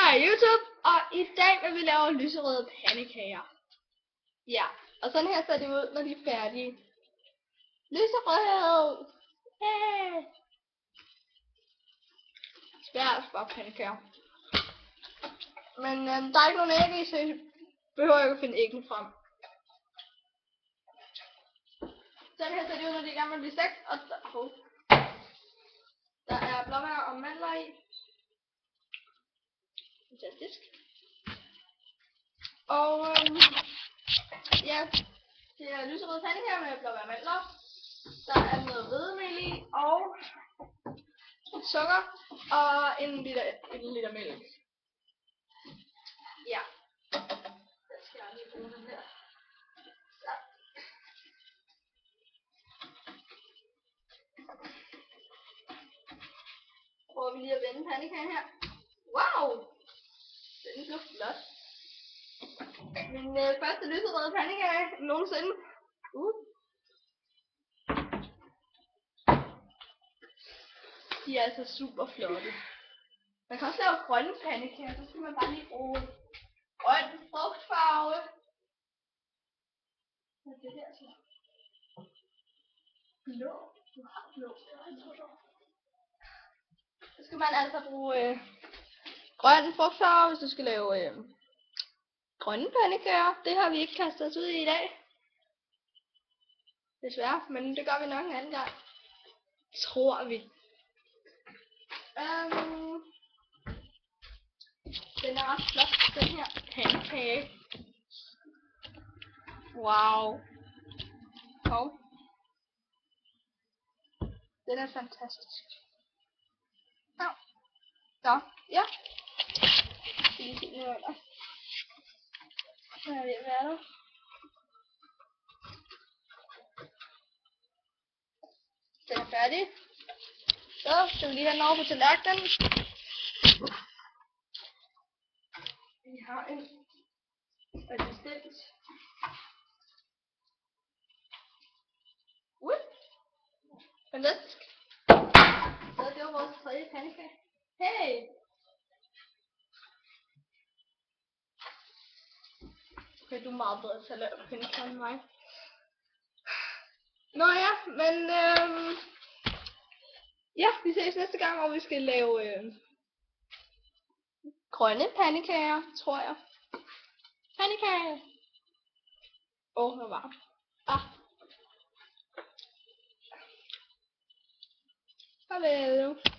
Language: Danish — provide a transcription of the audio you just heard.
Hej YouTube, og i dag vil vi lave lyserøde pandekager. Ja, og sådan her ser det ud, når de er færdige. Lyserød! Hey! Svært bare pandekager. Men der er ikke nogen æg i, så jeg behøver ikke at finde æggene frem. Sådan her ser det ud, når de er i gang med at blive stegt, og der er blåbær og mandler i. Fantastisk. Og ja, det er lyserøde pandekager med blåbær og mandler. Der er noget hvedemel i, og sukker, og en liter mælk. Ja. Jeg skal lige bruge den her. Så. Prøver vi lige at vende pandekagen her. Wow! Den er så flot. Min første lyserøde pandekage nogensinde. De er altså super flotte. Man kan også lave grønne pandekager, så skal man bare lige bruge grøn frugtfarve. Hvad er det der så? Blå? Du har blå. Så skal man altså bruge grøn frugtfarve, hvis du skal lave grønne pandekager. Det har vi ikke kastet os ud i dag. Desværre, men det gør vi nok en anden gang. Tror vi. Den er ret flot, den her pandekage. Wow. Og den er fantastisk. Så, ja. Skal lige se noget under. Så er vi ved at være der. Den er færdig. Så skal vi lige have den over på tallerkenen. Vi har en assistent. Fantastisk. Så det var vores tredje pandekage. Hey! Okay, du er meget bedre til at lave pandekager end mig. Nå ja, men ja, vi ses næste gang, hvor vi skal lave grønne pandekager, tror jeg. Pandekager. Åh, hvor varmt. Farvel.